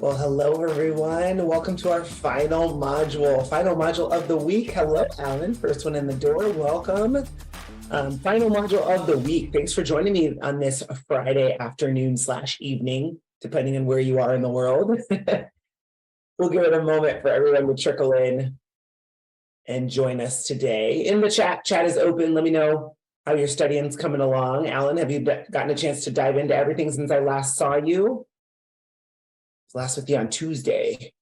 Well, hello, everyone. Welcome to our final module of the week. Hello, Alan. First one in the door. Welcome. Final module of the week. Thanks for joining me on this Friday afternoon/evening, depending on where you are in the world. We'll give it a moment for everyone to trickle in and join us today. In the chat is open. Let me know how your studying's coming along. Alan, have you gotten a chance to dive into everything since I last saw you? Last with you on Tuesday.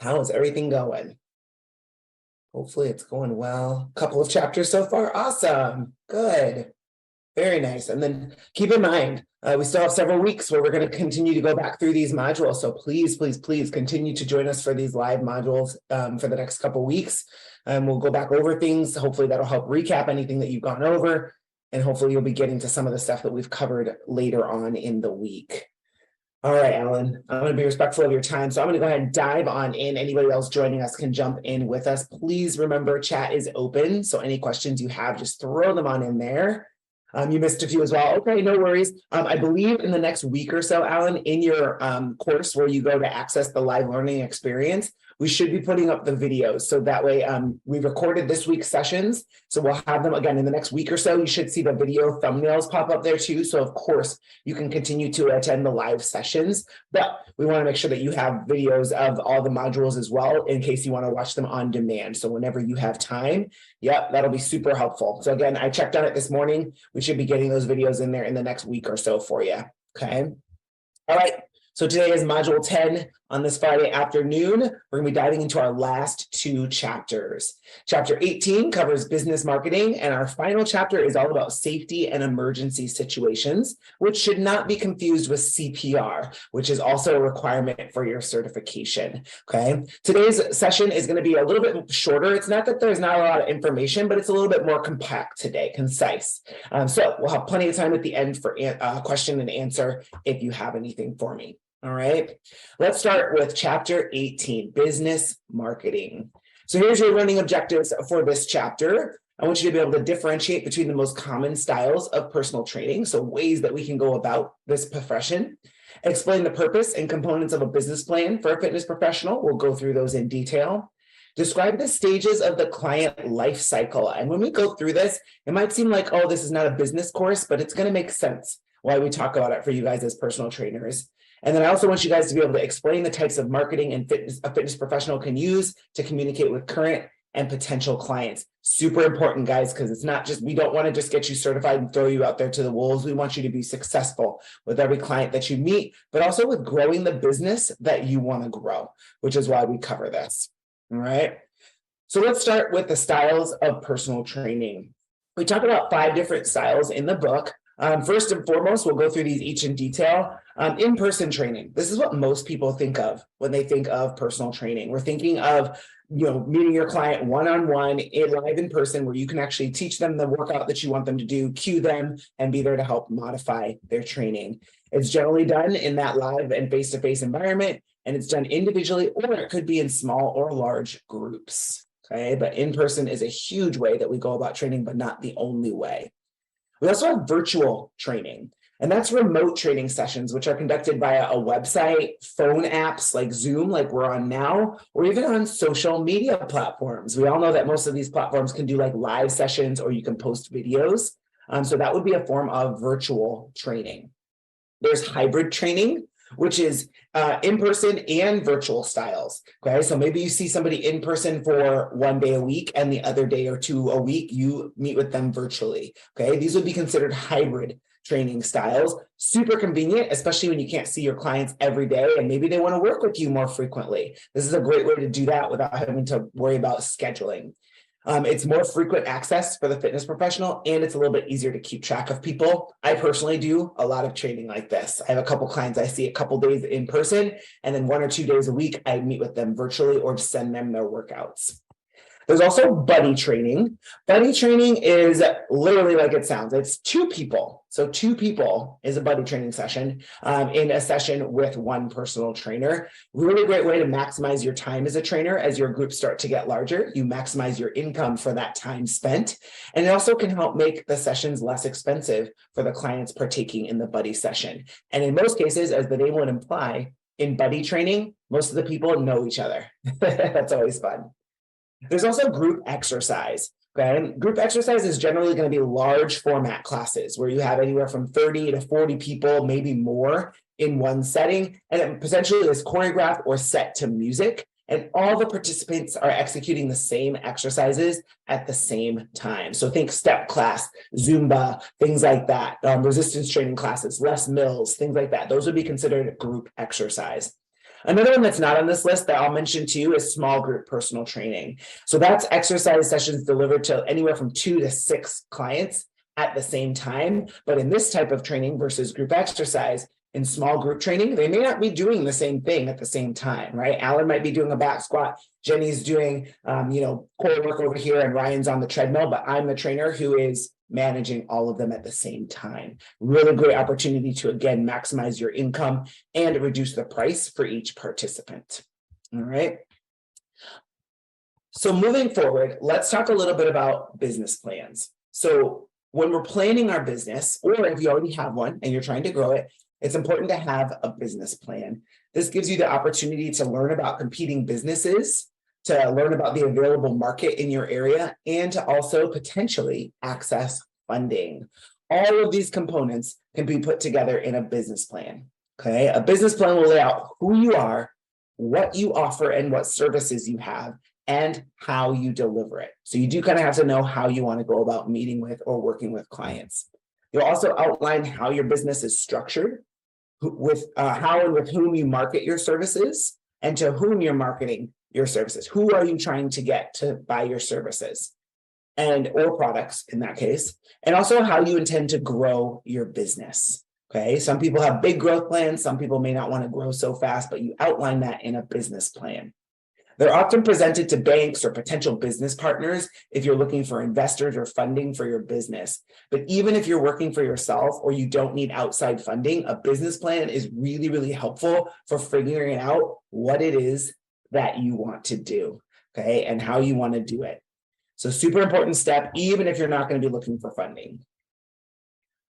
How is everything going? Hopefully it's going well. A couple of chapters so far. Awesome. Good. Very nice. And then keep in mind, we still have several weeks where we're going to continue to go back through these modules. So please continue to join us for these live modules for the next couple of weeks. We'll go back over things. Hopefully that'll help recap anything that you've gone over. And hopefully you'll be getting to some of the stuff that we've covered later on in the week. All right, Alan, I'm going to be respectful of your time. So I'm going to go ahead and dive on in. Anybody else joining us can jump in with us. Please remember, chat is open. So any questions you have, just throw them on in there. You missed a few as well. Okay, no worries. I believe in the next week or so, Alan, in your course where you go to access the live learning experience, we should be putting up the videos. So that way we recorded this week's sessions. So we'll have them again in the next week or so. You should see the video thumbnails pop up there too. So of course you can continue to attend the live sessions, but we want to make sure that you have videos of all the modules as well in case you want to watch them on demand. So whenever you have time, that'll be super helpful. So again, I checked on it this morning. We should be getting those videos in there in the next week or so for you. Okay. All right. So today is module 10 on this Friday afternoon. We're going to be diving into our last two chapters. Chapter 18 covers business marketing, and our final chapter is all about safety and emergency situations, which should not be confused with CPR, which is also a requirement for your certification. Okay. Today's session is going to be a little bit shorter. It's not that there's not a lot of information, but it's a little bit more compact today, concise. So we'll have plenty of time at the end for question and answer if you have anything for me. All right, let's start with chapter 18, business marketing. So here's your learning objectives for this chapter. I want you to be able to differentiate between the most common styles of personal training, so ways that we can go about this profession. Explain the purpose and components of a business plan for a fitness professional. We'll go through those in detail. Describe the stages of the client life cycle. And when we go through this, it might seem like, oh, this is not a business course, but it's going to make sense why we talk about it for you guys as personal trainers. And then I also want you guys to be able to explain the types of marketing and a fitness professional can use to communicate with current and potential clients. Super important, guys, because it's not just, we don't want to just get you certified and throw you out there to the wolves. We want you to be successful with every client that you meet, but also with growing the business that you want to grow, which is why we cover this. All right. So let's start with the styles of personal training. We talk about 5 different styles in the book. First and foremost, we'll go through these each in detail. In-person training. This is what most people think of when they think of personal training. We're thinking of, meeting your client one-on-one, live in person, where you can actually teach them the workout that you want them to do, cue them, and be there to help modify their training. It's generally done in that live and face-to-face environment, and it's done individually, or it could be in small or large groups. Okay, but in-person is a huge way that we go about training, but not the only way. We also have virtual training, and that's remote training sessions, which are conducted via a website, phone apps like Zoom, like we're on now, or even on social media platforms. We all know that most of these platforms can do like live sessions, or you can post videos. So that would be a form of virtual training. There's hybrid training, which is in-person and virtual styles. Okay, so maybe you see somebody in person for one day a week, and the other day or two a week, you meet with them virtually. Okay, these would be considered hybrid training styles. Super convenient, especially when you can't see your clients every day, and maybe they want to work with you more frequently. This is a great way to do that without having to worry about scheduling. It's more frequent access for the fitness professional, and it's a little bit easier to keep track of people. I personally do a lot of training like this. I have a couple clients I see a couple days in person, and then 1 or 2 days a week, I meet with them virtually or just send them their workouts. There's also buddy training. Buddy training is literally like it sounds. It's 2 people. So 2 people is a buddy training session in a session with one personal trainer. Really great way to maximize your time as a trainer as your groups start to get larger. You maximize your income for that time spent. And it also can help make the sessions less expensive for the clients partaking in the buddy session. And in most cases, as the name would imply, in buddy training, most of the people know each other. That's always fun. There's also group exercise. Okay? Group exercise is generally going to be large format classes where you have anywhere from 30 to 40 people, maybe more, in one setting, and it potentially is choreographed or set to music, and all the participants are executing the same exercises at the same time. So think step class, Zumba, things like that, resistance training classes, Les Mills, things like that. Those would be considered group exercise. Another one that's not on this list that I'll mention to you is small group personal training. So that's exercise sessions delivered to anywhere from 2 to 6 clients at the same time. But in this type of training versus group exercise, in small group training, they may not be doing the same thing at the same time, right? Alan might be doing a back squat, Jenny's doing, core work over here, and Ryan's on the treadmill, but I'm the trainer who is managing all of them at the same time. Really great opportunity to, again, maximize your income and reduce the price for each participant. All right. So moving forward, let's talk a little bit about business plans. So when we're planning our business, or if you already have one and you're trying to grow it, it's important to have a business plan. This gives you the opportunity to learn about competing businesses, to learn about the available market in your area, and to also potentially access funding. All of these components can be put together in a business plan. Okay, a business plan will lay out who you are, what you offer, and what services you have, and how you deliver it. So you do kind of have to know how you want to go about meeting with or working with clients. You'll also outline how your business is structured, with how and with whom you market your services, and to whom you're marketing your services. Who are you trying to get to buy your services or products in that case, and also how you intend to grow your business. Okay, some people have big growth plans, some people may not want to grow so fast, but you outline that in a business plan. They're often presented to banks or potential business partners if you're looking for investors or funding for your business. But even if you're working for yourself or you don't need outside funding, a business plan is really, really helpful for figuring out what it is that you want to do, okay, and how you want to do it. So super important step, even if you're not going to be looking for funding.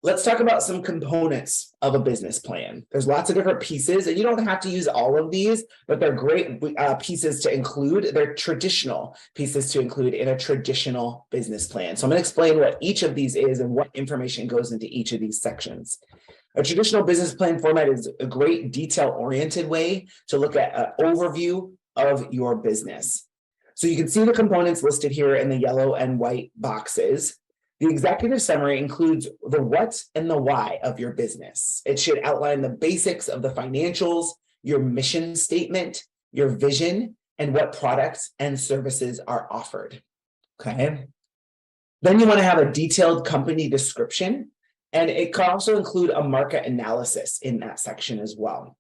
Let's talk about some components of a business plan. There's lots of different pieces, and you don't have to use all of these, but they're great pieces to include. They're traditional pieces to include in a traditional business plan. So I'm going to explain what each of these is and what information goes into each of these sections. A traditional business plan format is a great detail-oriented way to look at an overview of your business. So you can see the components listed here in the yellow and white boxes. The executive summary includes the what and the why of your business. It should outline the basics of the financials, your mission statement, your vision, and what products and services are offered. Okay. Then you want to have a detailed company description, and it can also include a market analysis in that section as well.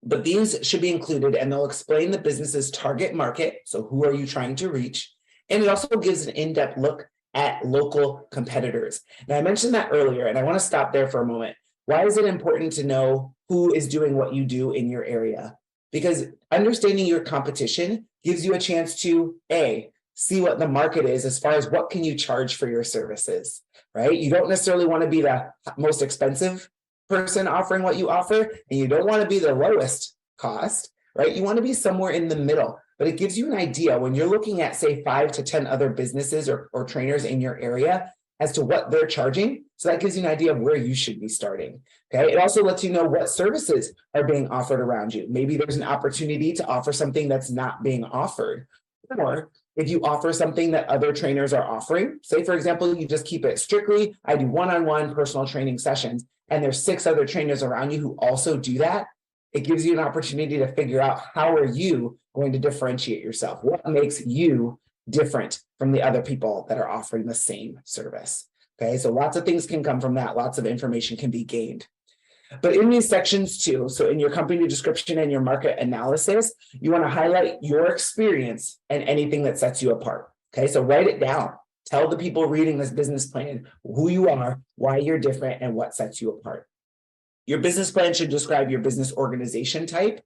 But these should be included, and they'll explain the business's target market. So who are you trying to reach? And it also gives an in-depth look at local competitors. Now, I mentioned that earlier, and I want to stop there for a moment. Why is it important to know who is doing what you do in your area? Because understanding your competition gives you a chance to, A, see what the market is as far as what can you charge for your services, right? You don't necessarily want to be the most expensive person offering what you offer, and you don't want to be the lowest cost, right? You want to be somewhere in the middle. But it gives you an idea when you're looking at, say, 5 to 10 other businesses or trainers in your area as to what they're charging. So that gives you an idea of where you should be starting. Okay. It also lets you know what services are being offered around you. Maybe there's an opportunity to offer something that's not being offered. Or if you offer something that other trainers are offering, say, for example, you just keep it strictly, I do one-on-one personal training sessions, and there's 6 other trainers around you who also do that. It gives you an opportunity to figure out how are you going to differentiate yourself? What makes you different from the other people that are offering the same service? Okay, so lots of things can come from that. Lots of information can be gained. But in these sections too, so in your company description and your market analysis, you want to highlight your experience and anything that sets you apart. Okay, so write it down. Tell the people reading this business plan who you are, why you're different, and what sets you apart. Your business plan should describe your business organization type.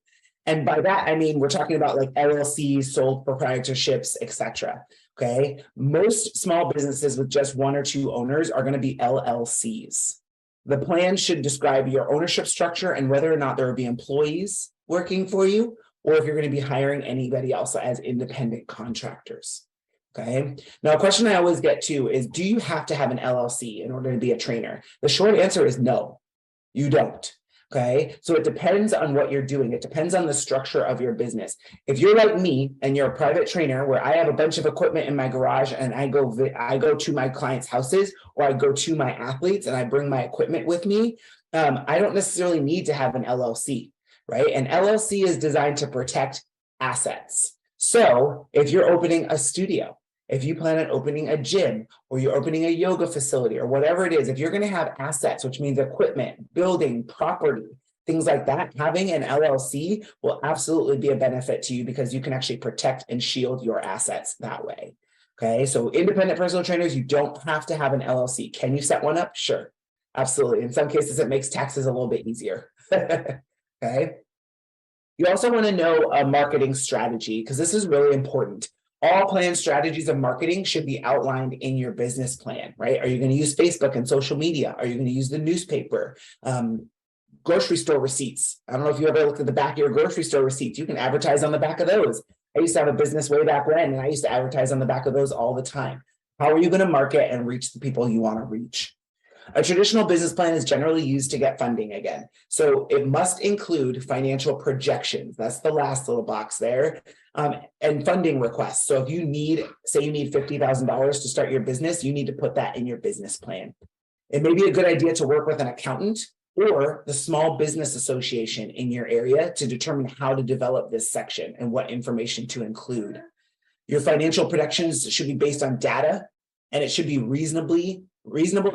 And by that, I mean, we're talking about like LLCs, sole proprietorships, etc. Okay. Most small businesses with just 1 or 2 owners are going to be LLCs. The plan should describe your ownership structure and whether or not there will be employees, working for you, or if you're going to be hiring anybody else as independent contractors. Okay. Now, a question I always get to is, do you have to have an LLC in order to be a trainer? The short answer is no, you don't. Okay. So it depends on what you're doing. It depends on the structure of your business. If you're like me and you're a private trainer where I have a bunch of equipment in my garage and I go to my clients' houses, or I go to my athletes and I bring my equipment with me, I don't necessarily need to have an LLC, right? An LLC is designed to protect assets. So if you're opening a studio, if you plan on opening a gym, or you're opening a yoga facility, or whatever it is, if you're going to have assets, which means equipment, building, property, things like that, having an LLC will absolutely be a benefit to you because you can actually protect and shield your assets that way. Okay, so independent personal trainers, you don't have to have an LLC. Can you set one up? Sure, absolutely. In some cases, it makes taxes a little bit easier. Okay. You also want to know a marketing strategy, because this is really important. All planned strategies of marketing should be outlined in your business plan, right? Are you going to use Facebook and social media? Are you going to use the newspaper? Grocery store receipts. I don't know if you ever looked at the back of your grocery store receipts. You can advertise on the back of those. I used to have a business way back when, and I used to advertise on the back of those all the time. How are you going to market and reach the people you want to reach? A traditional business plan is generally used to get funding again. So it must include financial projections. That's the last little box there. And funding requests. So if you need, say you need $50,000 to start your business, you need to put that in your business plan. It may be a good idea to work with an accountant or the small business association in your area to determine how to develop this section and what information to include. Your financial projections should be based on data, and it should be reasonable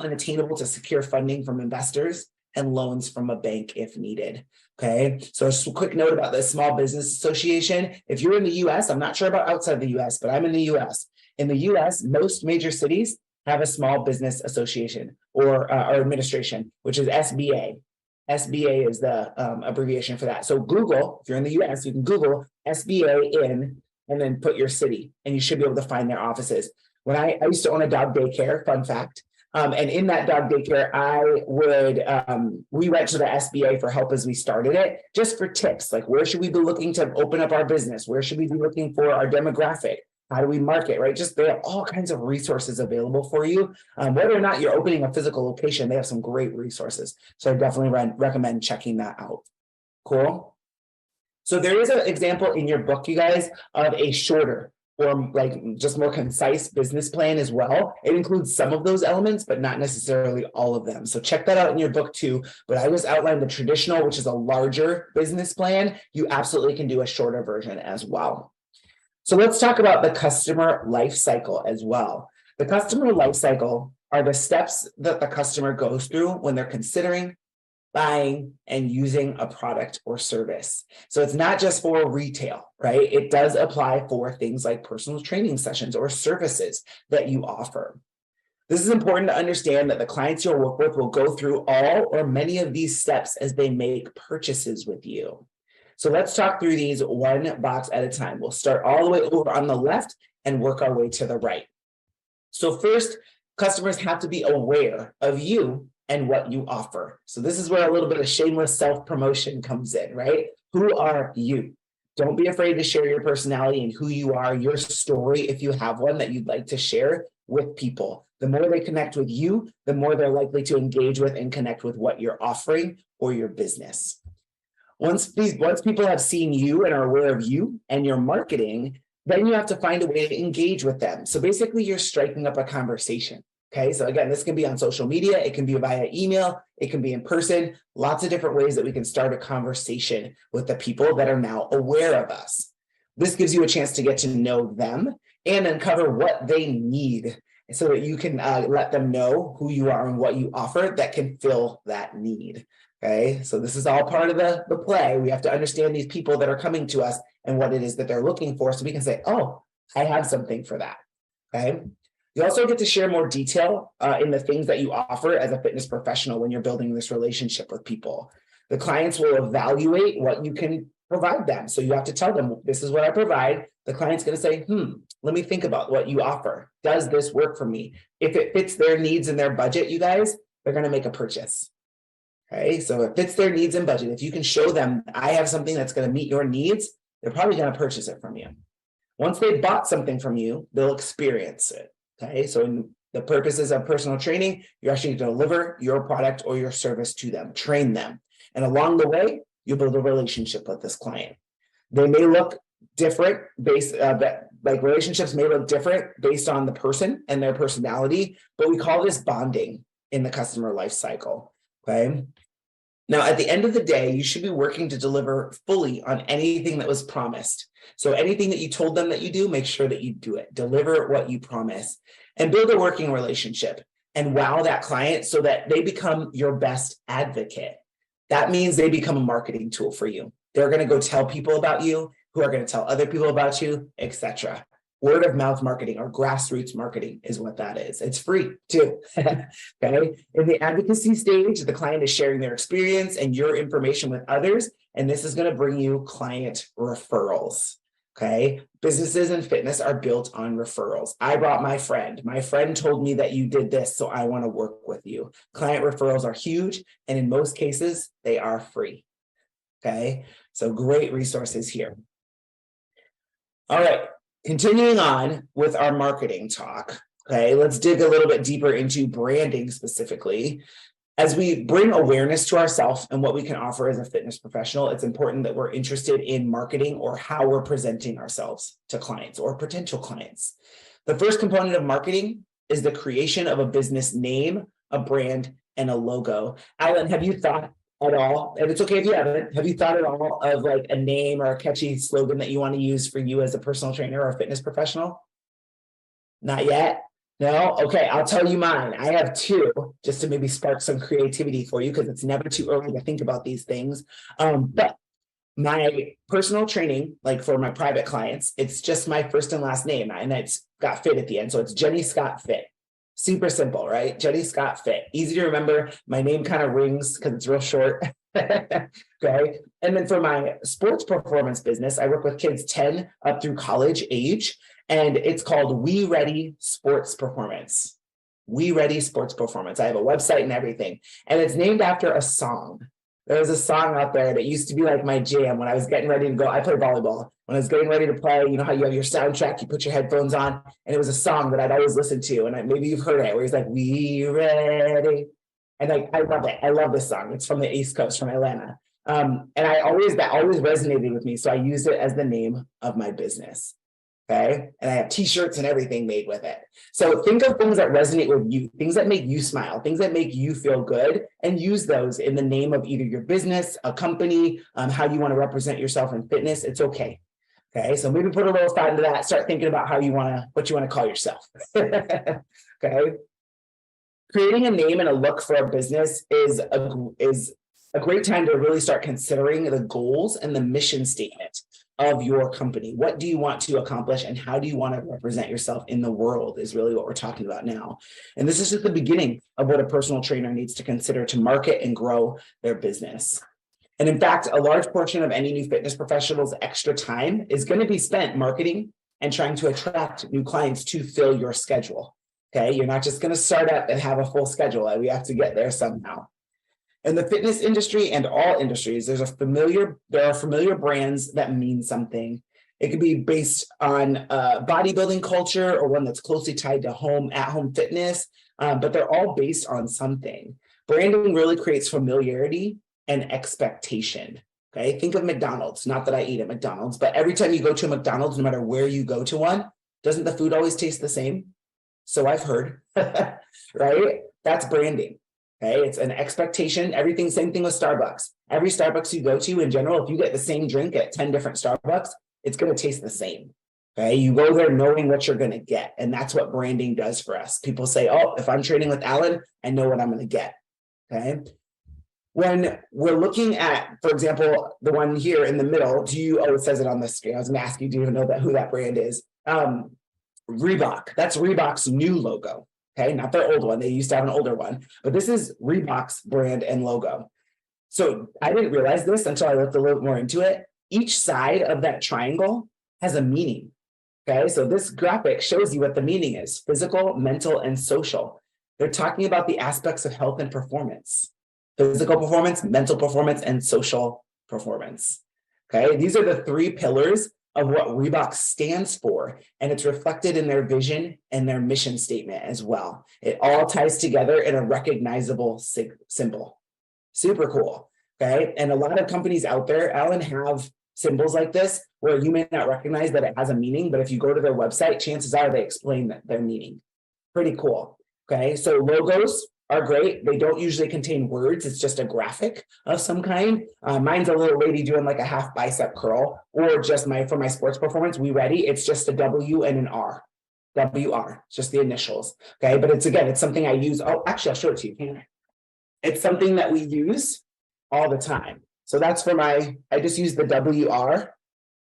and attainable to secure funding from investors and loans from a bank if needed. Okay, so just a quick note about the Small Business Association. If you're in the US, I'm not sure about outside the US, but I'm in the US. In the US, most major cities have a Small Business Association or administration, which is SBA. SBA is the abbreviation for that. So Google, if you're in the US, you can Google SBA in and then put your city, and you should be able to find their offices. When I used to own a dog daycare, fun fact, and in that dog daycare, we went to the SBA for help as we started it, just for tips, like where should we be looking to open up our business? Where should we be looking for our demographic? How do we market, right? Just they have all kinds of resources available for you. Whether or not you're opening a physical location, they have some great resources. So I definitely recommend checking that out. Cool. So there is an example in your book, you guys, of a shorter or like just more concise business plan as well. It includes some of those elements, but not necessarily all of them. So check that out in your book too. But I just outlined the traditional, which is a larger business plan. You absolutely can do a shorter version as well. So let's talk about the customer life cycle as well. The customer life cycle are the steps that the customer goes through when they're considering, buying, and using a product or service. So it's not just for retail, right? It does apply for things like personal training sessions or services that you offer. This is important to understand that the clients you'll work with will go through all or many of these steps as they make purchases with you. So let's talk through these one box at a time. We'll start all the way over on the left and work our way to the right. So first, customers have to be aware of you and what you offer. So this is where a little bit of shameless self-promotion comes in, right? Who are you? Don't be afraid to share your personality and who you are, your story, if you have one that you'd like to share with people. The more they connect with you, the more they're likely to engage with and connect with what you're offering or your business. Once people have seen you and are aware of you and your marketing, then you have to find a way to engage with them. So basically, you're striking up a conversation. Okay, so again, this can be on social media, it can be via email, it can be in person, lots of different ways that we can start a conversation with the people that are now aware of us. This gives you a chance to get to know them and uncover what they need so that you can let them know who you are and what you offer that can fill that need. Okay, so this is all part of the play. We have to understand these people that are coming to us and what it is that they're looking for so we can say, oh, I have something for that. Okay. You also get to share more detail in the things that you offer as a fitness professional when you're building this relationship with people. The clients will evaluate what you can provide them. So you have to tell them, this is what I provide. The client's going to say, let me think about what you offer. Does this work for me? If it fits their needs and their budget, you guys, they're going to make a purchase. Okay, so it fits their needs and budget. If you can show them, I have something that's going to meet your needs, they're probably going to purchase it from you. Once they bought something from you, they'll experience it. Okay, so in the purposes of personal training, you're actually going to deliver your product or your service to them, train them. And along the way, you build a relationship with this client. They may look different like relationships may look different based on the person and their personality, but we call this bonding in the customer life cycle. Okay. Now, at the end of the day, you should be working to deliver fully on anything that was promised. So anything that you told them that you do, make sure that you do it. Deliver what you promise and build a working relationship and wow that client so that they become your best advocate. That means they become a marketing tool for you. They're going to go tell people about you, who are going to tell other people about you, etc. Word of mouth marketing or grassroots marketing is what that is. It's free too. Okay. In the advocacy stage, the client is sharing their experience and your information with others, and this is going to bring you client referrals. Okay. Businesses in fitness are built on referrals. I brought my friend. My friend told me that you did this, so I want to work with you. Client referrals are huge, and in most cases, they are free. Okay. So great resources here. All right. Continuing on with our marketing talk, okay, let's dig a little bit deeper into branding specifically. As we bring awareness to ourselves and what we can offer as a fitness professional, it's important that we're interested in marketing or how we're presenting ourselves to clients or potential clients. The first component of marketing is the creation of a business name, a brand, and a logo. Alan, have you thought at all, and it's okay if you haven't, have you thought at all of like a name or a catchy slogan that you want to use for you as a personal trainer or a fitness professional? Not yet? No? Okay, I'll tell you mine. I have two, just to maybe spark some creativity for you, because it's never too early to think about these things. But my personal training, like for my private clients, it's just my first and last name, and it's got fit at the end. So it's Jenny Scott Fit. Super simple, right? Jenny Scott Fit. Easy to remember. My name kind of rings because it's real short. Okay. And then for my sports performance business, I work with kids 10 up through college age, and it's called We Ready Sports Performance. We Ready Sports Performance. I have a website and everything, and it's named after a song. There was a song out there that used to be like my jam when I was getting ready to go. I play volleyball. When I was getting ready to play, you know how you have your soundtrack, you put your headphones on, and it was a song that I'd always listen to. And maybe you've heard it, where he's like, "We ready." And like, I love it. I love this song. It's from the East Coast, from Atlanta. And that always resonated with me. So I used it as the name of my business. Okay. And I have t-shirts and everything made with it. So think of things that resonate with you, things that make you smile, things that make you feel good, and use those in the name of either your business, a company, how you want to represent yourself in fitness. It's okay. Okay. So maybe put a little thought into that. Start thinking about what you want to call yourself. Okay. Creating a name and a look for a business is a great time to really start considering the goals and the mission statement of your company. What do you want to accomplish, and how do you want to represent yourself in the world is really what we're talking about now. And this is just the beginning of what a personal trainer needs to consider to market and grow their business. And in fact, a large portion of any new fitness professional's extra time is going to be spent marketing and trying to attract new clients to fill your schedule. Okay, you're not just going to start up and have a full schedule. We have to get there somehow. In the fitness industry and all industries, there are familiar brands that mean something. It could be based on bodybuilding culture or one that's closely tied to at-home fitness, but they're all based on something. Branding really creates familiarity and expectation. Okay, think of McDonald's. Not that I eat at McDonald's, but every time you go to a McDonald's, no matter where you go to one, doesn't the food always taste the same? So I've heard, right? That's branding. Okay, it's an expectation. Everything, same thing with Starbucks. Every Starbucks you go to in general, if you get the same drink at 10 different Starbucks, it's going to taste the same. Okay, you go there knowing what you're going to get. And that's what branding does for us. People say, oh, if I'm training with Alan, I know what I'm going to get. Okay. When we're looking at, for example, the one here in the middle, it says it on the screen. I was going to ask you, do you even know who that brand is? Reebok. That's Reebok's new logo. Okay, not their old one. They used to have an older one, but this is Reebok's brand and logo. So I didn't realize this until I looked a little more into it. Each side of that triangle has a meaning. Okay, so this graphic shows you what the meaning is: physical, mental, and social. They're talking about the aspects of health and performance. physical performance, mental performance, and social performance. Okay, these are the three pillars of what Reebok stands for, and it's reflected in their vision and their mission statement as well. It all ties together in a recognizable symbol. Super cool. Okay, and a lot of companies out there, Alan, have symbols like this where you may not recognize that it has a meaning, but if you go to their website, chances are they explain their meaning. Pretty cool. Okay, so logos are great. They don't usually contain words. It's just a graphic of some kind. Mine's a little lady doing like a half bicep curl, or just for my sports performance, We Ready, it's just a W and an R. WR, it's just the initials. Okay, but it's something I use. Oh, actually, I'll show it to you. Can I? It's something that we use all the time. So that's for I just use the WR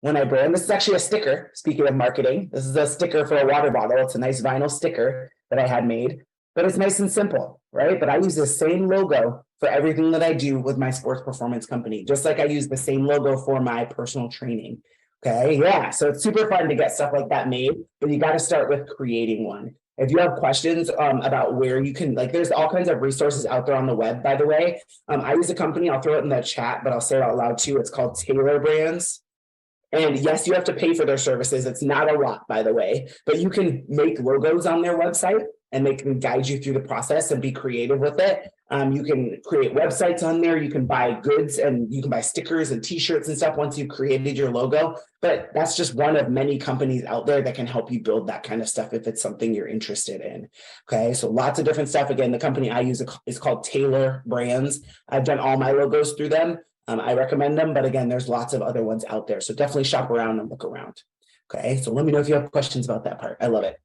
when I brand. This is actually a sticker, speaking of marketing. This is a sticker for a water bottle. It's a nice vinyl sticker that I had made, but it's nice and simple, right? But I use the same logo for everything that I do with my sports performance company, just like I use the same logo for my personal training. Okay, yeah, so it's super fun to get stuff like that made, but you got to start with creating one. If you have questions about where you can, there's all kinds of resources out there on the web, by the way. I use a company, I'll throw it in the chat, but I'll say it out loud too. It's called Taylor Brands. And yes, you have to pay for their services. It's not a lot, by the way, but you can make logos on their website and they can guide you through the process and be creative with it. You can create websites on there. You can buy goods and you can buy stickers and t-shirts and stuff once you've created your logo. But that's just one of many companies out there that can help you build that kind of stuff if it's something you're interested in. Okay, so lots of different stuff. Again, the company I use is called Taylor Brands. I've done all my logos through them. I recommend them, but again, there's lots of other ones out there. So definitely shop around and look around. Okay, so let me know if you have questions about that part. I love it.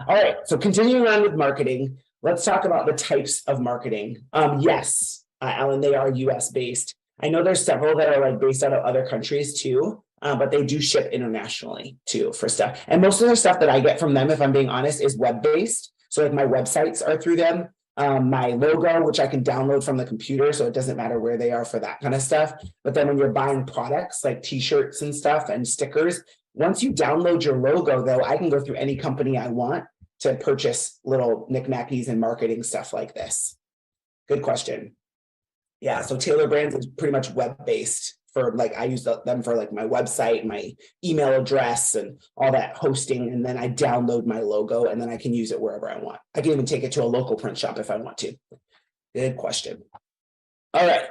All right, so continuing on with marketing, let's talk about the types of marketing. Yes, Alan, they are US based. I know there's several that are based out of other countries too, but they do ship internationally too for stuff. And most of the stuff that I get from them, if I'm being honest, is web-based. So my websites are through them. My logo, which I can download from the computer, so it doesn't matter where they are for that kind of stuff. But then when you're buying products like t-shirts and stuff and stickers, once you download your logo, though, I can go through any company I want to purchase little knickknackies and marketing stuff like this. Good question. Yeah, so Taylor Brands is pretty much web-based for I use them for my website, my email address and all that hosting. And then I download my logo and then I can use it wherever I want. I can even take it to a local print shop if I want to. Good question. All right.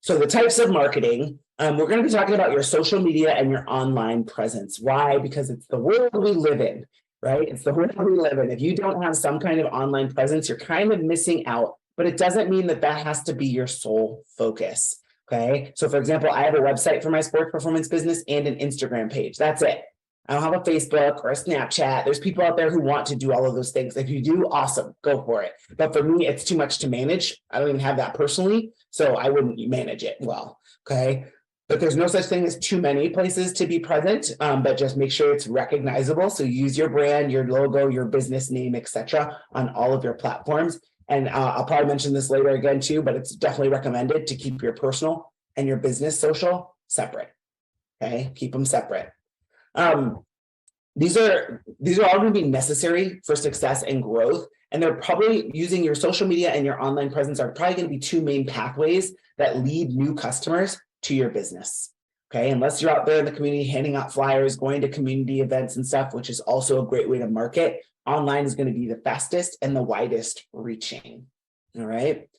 So the types of marketing, we're going to be talking about your social media and your online presence. Why? Because it's the world we live in, right? It's the world we live in. If you don't have some kind of online presence, you're kind of missing out, but it doesn't mean that has to be your sole focus. Okay, so for example, I have a website for my sports performance business and an Instagram page. That's it. I don't have a Facebook or a Snapchat. There's people out there who want to do all of those things. If you do, awesome, go for it. But for me, it's too much to manage. I don't even have that personally, so I wouldn't manage it well. Okay, but there's no such thing as too many places to be present, but just make sure it's recognizable. So use your brand, your logo, your business name, etc. on all of your platforms. And I'll probably mention this later again too, but it's definitely recommended to keep your personal and your business social separate. Okay, keep them separate. These are all going to be necessary for success and growth. And they're probably using your social media and your online presence are probably going to be two main pathways that lead new customers to your business. Okay, unless you're out there in the community handing out flyers, going to community events and stuff, which is also a great way to market. Online is going to be the fastest and the widest reaching. All right.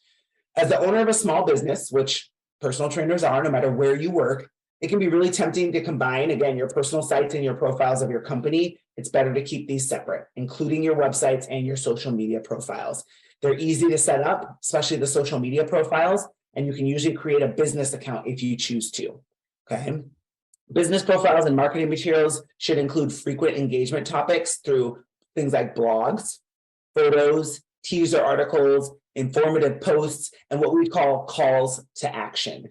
As the owner of a small business, which personal trainers are, no matter where you work, it can be really tempting to combine, again, your personal sites and your profiles of your company. It's better to keep these separate, including your websites and your social media profiles. They're easy to set up, especially the social media profiles, and you can usually create a business account if you choose to. Okay. Business profiles and marketing materials should include frequent engagement topics through things like blogs, photos, teaser articles, informative posts, and what we call calls to action.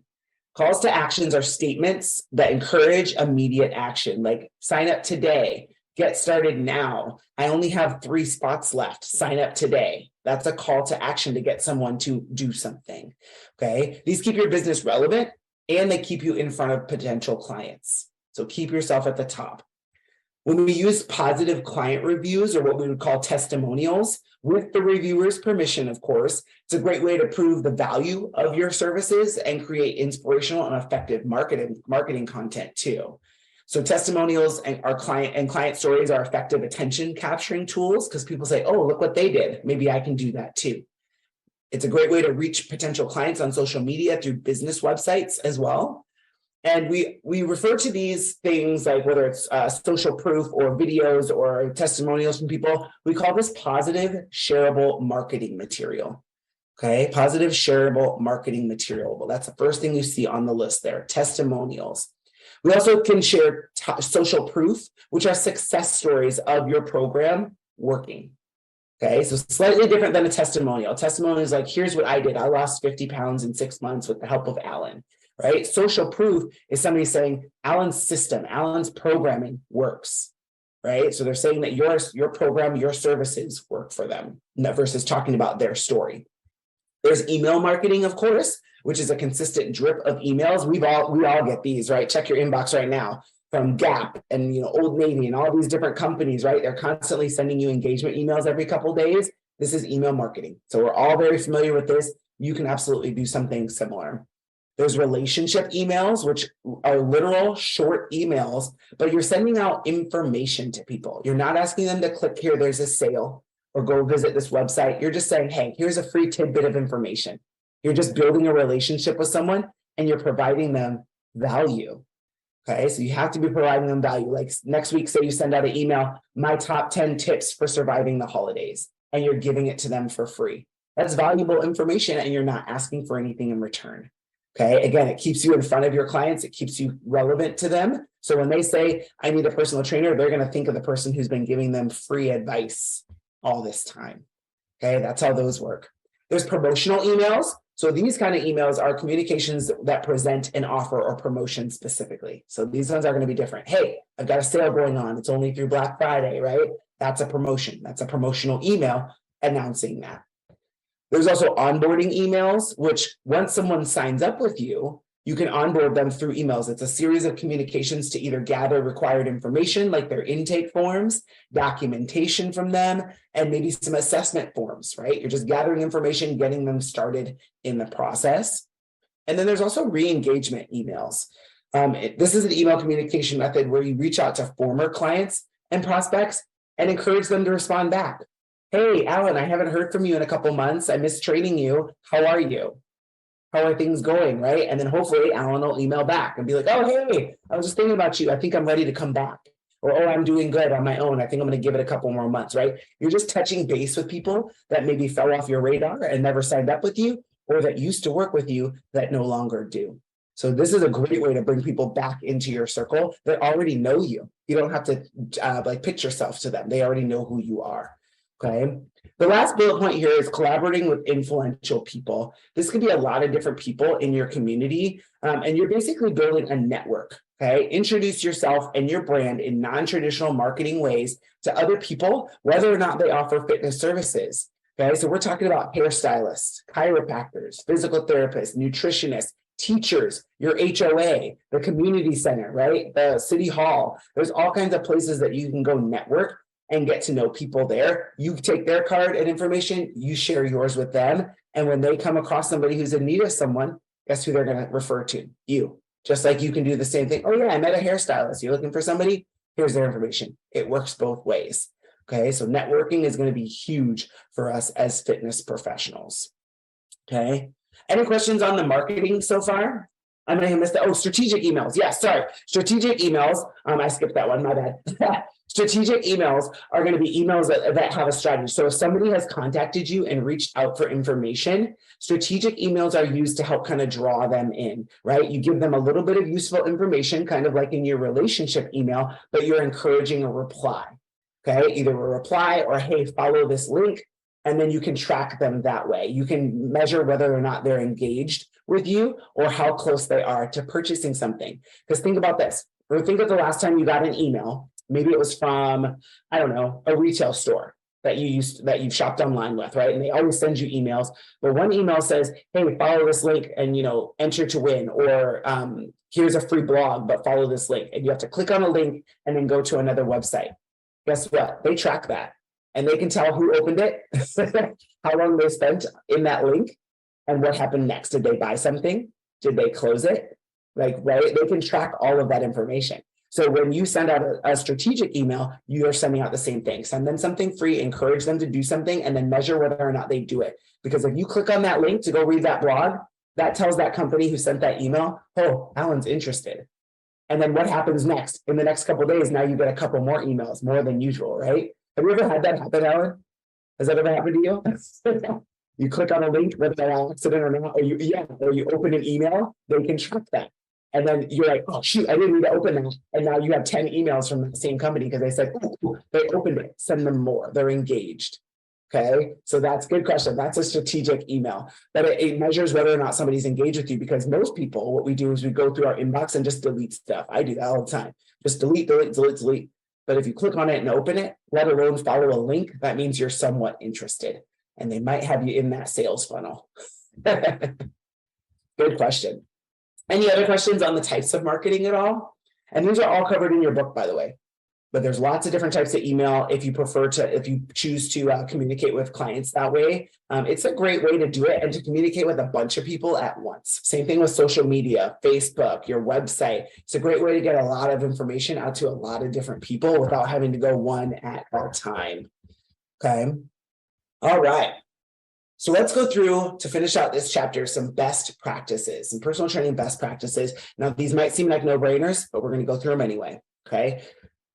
Calls to actions are statements that encourage immediate action, like sign up today, get started now. I only have 3 spots left, sign up today. That's a call to action to get someone to do something, okay? These keep your business relevant and they keep you in front of potential clients. So keep yourself at the top. When we use positive client reviews, or what we would call testimonials, with the reviewer's permission, of course, it's a great way to prove the value of your services and create inspirational and effective marketing content too. So testimonials and client stories are effective attention capturing tools, because people say, oh, look what they did. Maybe I can do that too. It's a great way to reach potential clients on social media through business websites as well. And we refer to these things, like whether it's social proof or videos or testimonials from people, we call this positive shareable marketing material. Okay, positive shareable marketing material. Well, that's the first thing you see on the list there, testimonials. We also can share social proof, which are success stories of your program working. Okay, so slightly different than a testimonial. A testimonial is like, here's what I did. I lost 50 pounds in 6 months with the help of Alan. Right? Social proof is somebody saying Alan's system, Alan's programming works, right? So they're saying that your program, your services work for them, versus talking about their story. There's email marketing, of course, which is a consistent drip of emails. We all get these, right? Check your inbox right now from Gap and Old Navy and all these different companies, right? They're constantly sending you engagement emails every couple of days. This is email marketing. So we're all very familiar with this. You can absolutely do something similar. There's relationship emails, which are literal short emails, but you're sending out information to people. You're not asking them to click here, there's a sale, or go visit this website. You're just saying, hey, here's a free tidbit of information. You're just building a relationship with someone and you're providing them value. Okay, so you have to be providing them value. Like next week, say you send out an email, my top 10 tips for surviving the holidays, and you're giving it to them for free. That's valuable information and you're not asking for anything in return. Okay, again, it keeps you in front of your clients. It keeps you relevant to them. So when they say, I need a personal trainer, they're going to think of the person who's been giving them free advice all this time. Okay, that's how those work. There's promotional emails. So these kind of emails are communications that present an offer or promotion specifically. So these ones are going to be different. Hey, I've got a sale going on. It's only through Black Friday, right? That's a promotion. That's a promotional email announcing that. There's also onboarding emails, which once someone signs up with you, you can onboard them through emails. It's a series of communications to either gather required information, like their intake forms, documentation from them, and maybe some assessment forms, right? You're just gathering information, getting them started in the process. And then there's also re-engagement emails. This is an email communication method where you reach out to former clients and prospects and encourage them to respond back. Hey, Alan, I haven't heard from you in a couple months. I missed training you. How are you? How are things going, right? And then hopefully Alan will email back and be like, oh, hey, I was just thinking about you. I think I'm ready to come back. Or, oh, I'm doing good on my own. I think I'm going to give it a couple more months, right? You're just touching base with people that maybe fell off your radar and never signed up with you, or that used to work with you that no longer do. So this is a great way to bring people back into your circle that already know you. You don't have to pitch yourself to them. They already know who you are. Okay. The last bullet point here is collaborating with influential people. This could be a lot of different people in your community, and you're basically building a network. Okay. Introduce yourself and your brand in non-traditional marketing ways to other people, whether or not they offer fitness services. Okay. So we're talking about hairstylists, chiropractors, physical therapists, nutritionists, teachers, your HOA, the community center, right? The city hall. There's all kinds of places that you can go network and get to know people there. You take their card and information, you share yours with them. And when they come across somebody who's in need of someone, guess who they're going to refer to? You. Just like you can do the same thing. Oh yeah, I met a hairstylist. You're looking for somebody? Here's their information. It works both ways. Okay, so networking is going to be huge for us as fitness professionals. Okay, any questions on the marketing so far? I may have missed that. Oh, strategic emails. Yeah, sorry. Strategic emails. I skipped that one. My bad. Strategic emails are going to be emails that have a strategy. So if somebody has contacted you and reached out for information, strategic emails are used to help kind of draw them in, right? You give them a little bit of useful information, kind of like in your relationship email, but you're encouraging a reply. Okay, either a reply or, hey, follow this link, and then you can track them that way. You can measure whether or not they're engaged with you or how close they are to purchasing something. Because think about this, or think of the last time you got an email. Maybe it was from, I don't know, a retail store. that you've shopped online with, right? And they always send you emails, but one email says, hey, follow this link and, enter to win, or here's a free blog, but follow this link. And you have to click on a link and then go to another website. Guess what? They track that and they can tell who opened it, how long they spent in that link, and what happened next. Did they buy something? Did they close it? Right? They can track all of that information. So when you send out a strategic email, you are sending out the same thing. Send them something free, encourage them to do something, and then measure whether or not they do it. Because if you click on that link to go read that blog, that tells that company who sent that email, oh, Alan's interested. And then what happens next? In the next couple of days, now you get a couple more emails, more than usual, right? Have you ever had that happen, Alan? Has that ever happened to you? You click on a link, whether by accident or not, or you open an email, they can track that. And then you're like, oh, shoot, I didn't need to open that. And now you have 10 emails from the same company because they said, oh, they opened it. Send them more. They're engaged. Okay. So that's a good question. That's a strategic email. But it measures whether or not somebody's engaged with you, because most people, what we do is we go through our inbox and just delete stuff. I do that all the time. Just delete. But if you click on it and open it, let alone follow a link, that means you're somewhat interested. And they might have you in that sales funnel. Good question. Any other questions on the types of marketing at all? And these are all covered in your book, by the way. But there's lots of different types of email if you choose to communicate with clients that way. It's a great way to do it and to communicate with a bunch of people at once. Same thing with social media, Facebook, your website. It's a great way to get a lot of information out to a lot of different people without having to go one at a time. Okay. All right. So let's go through, to finish out this chapter, some best practices, some personal training best practices. Now, these might seem like no-brainers, but we're going to go through them anyway, okay?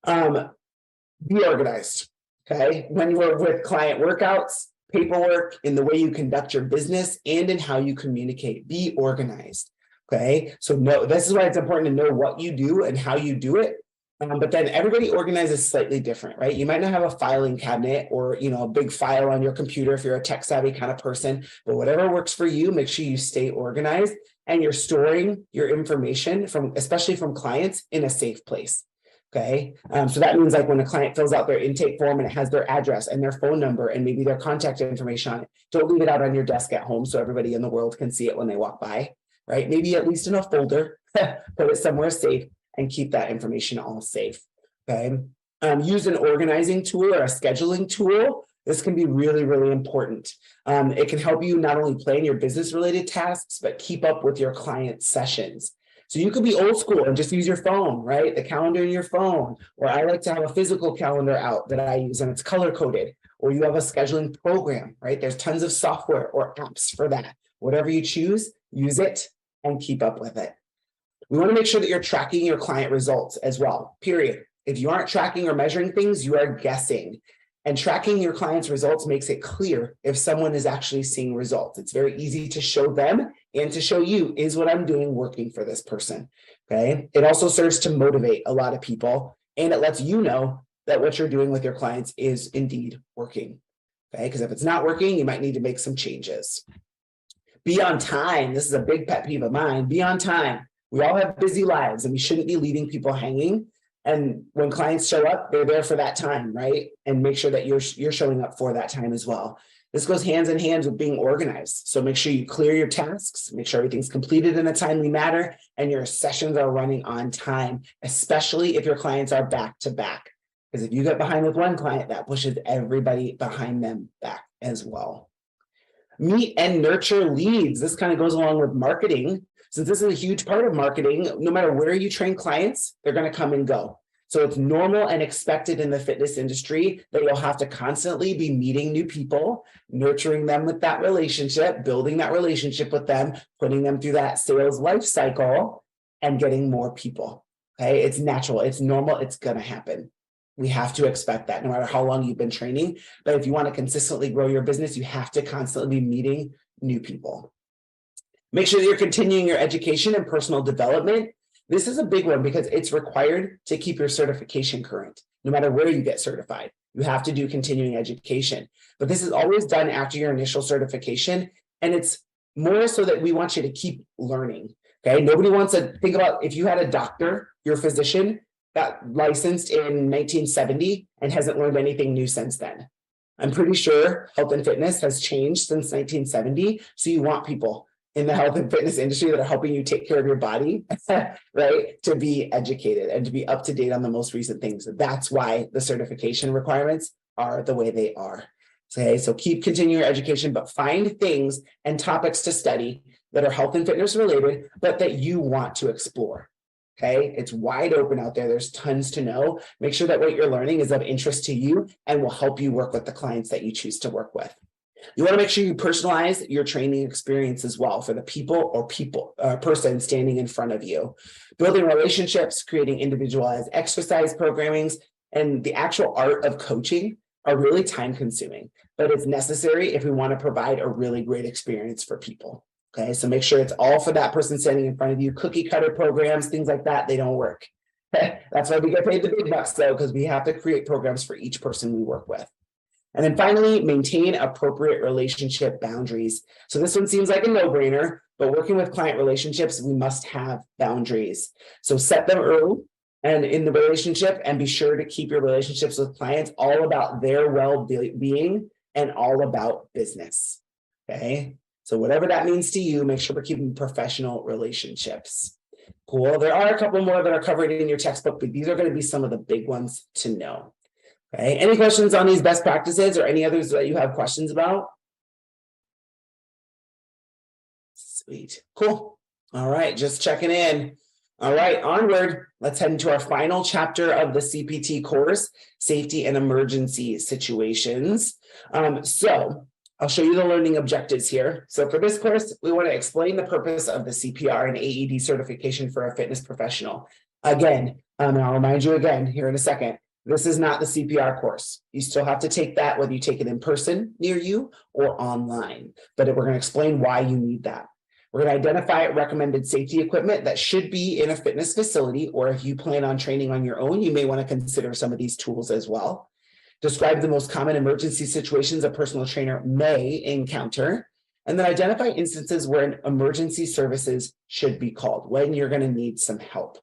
Be organized, okay? When you're with client workouts, paperwork, in the way you conduct your business, and in how you communicate, be organized, okay? So this is why it's important to know what you do and how you do it. But then everybody organizes slightly different, right? You might not have a filing cabinet or, a big file on your computer if you're a tech savvy kind of person, but whatever works for you, make sure you stay organized and you're storing your information especially from clients, in a safe place. Okay. So that means like when a client fills out their intake form and it has their address and their phone number and maybe their contact information on it, don't leave it out on your desk at home so everybody in the world can see it when they walk by, right? Maybe at least in a folder, put it somewhere safe, and keep that information all safe, okay? Use an organizing tool or a scheduling tool. This can be really, really important. It can help you not only plan your business-related tasks, but keep up with your client sessions. So you could be old school and just use your phone, right? The calendar in your phone. Or I like to have a physical calendar out that I use and it's color-coded. Or you have a scheduling program, right? There's tons of software or apps for that. Whatever you choose, use it and keep up with it. We want to make sure that you're tracking your client results as well, period. If you aren't tracking or measuring things, you are guessing. And tracking your client's results makes it clear if someone is actually seeing results. It's very easy to show them and to show you, is what I'm doing working for this person, okay? It also serves to motivate a lot of people, and it lets you know that what you're doing with your clients is indeed working, okay? Because if it's not working, you might need to make some changes. Be on time. This is a big pet peeve of mine. Be on time. We all have busy lives and we shouldn't be leaving people hanging. And when clients show up, they're there for that time, right? And make sure that you're showing up for that time as well. This goes hands in hand with being organized. So make sure you clear your tasks, make sure everything's completed in a timely manner, and your sessions are running on time, especially if your clients are back to back. Because if you get behind with one client, that pushes everybody behind them back as well. Meet and nurture leads. This kind of goes along with marketing. Since this is a huge part of marketing, no matter where you train clients, they're going to come and go. So it's normal and expected in the fitness industry that you'll have to constantly be meeting new people, nurturing them with that relationship, building that relationship with them, putting them through that sales life cycle, and getting more people. Okay, it's natural, it's normal, it's going to happen. We have to expect that no matter how long you've been training. But if you want to consistently grow your business, you have to constantly be meeting new people. Make sure that you're continuing your education and personal development. This is a big one because it's required to keep your certification current. No matter where you get certified, you have to do continuing education. But this is always done after your initial certification. And it's more so that we want you to keep learning. Okay. Nobody wants to think about if you had a doctor, your physician, got licensed in 1970 and hasn't learned anything new since then. I'm pretty sure health and fitness has changed since 1970. So you want people in the health and fitness industry that are helping you take care of your body, right? To be educated and to be up to date on the most recent things. That's why the certification requirements are the way they are. Okay, so keep continuing your education, but find things and topics to study that are health and fitness related, but that you want to explore. Okay, it's wide open out there. There's tons to know. Make sure that what you're learning is of interest to you and will help you work with the clients that you choose to work with. You want to make sure you personalize your training experience as well for the person standing in front of you. Building relationships, creating individualized exercise programmings, and the actual art of coaching are really time consuming, but it's necessary if we want to provide a really great experience for people. Okay, so make sure it's all for that person standing in front of you. Cookie cutter programs, things like that, they don't work. That's why we get paid the big bucks though, because we have to create programs for each person we work with. And then finally, maintain appropriate relationship boundaries. So this one seems like a no-brainer, but working with client relationships, we must have boundaries. So set them early and in the relationship, and be sure to keep your relationships with clients all about their well-being and all about business. Okay, so whatever that means to you, make sure we're keeping professional relationships. Cool. There are a couple more that are covered in your textbook, but these are going to be some of the big ones to know. Okay, any questions on these best practices or any others that you have questions about? Sweet. Cool. All right, just checking in. All right, onward. Let's head into our final chapter of the CPT course, Safety and Emergency Situations. So I'll show you the learning objectives here. So for this course, we want to explain the purpose of the CPR and AED certification for a fitness professional. Again, and I'll remind you again here in a second, this is not the CPR course. You still have to take that whether you take it in person near you or online, but we're going to explain why you need that. We're going to identify recommended safety equipment that should be in a fitness facility, or if you plan on training on your own, you may want to consider some of these tools as well. Describe the most common emergency situations a personal trainer may encounter, and then identify instances where an emergency services should be called, when you're going to need some help.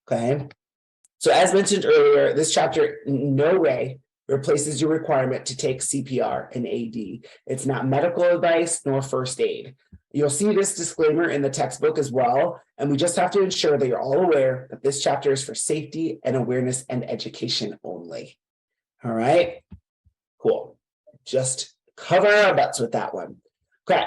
Okay. So as mentioned earlier, this chapter in no way replaces your requirement to take CPR and AED. It's not medical advice nor first aid. You'll see this disclaimer in the textbook as well, and we just have to ensure that you're all aware that this chapter is for safety and awareness and education only. All right, cool. Just cover our butts with that one. Okay,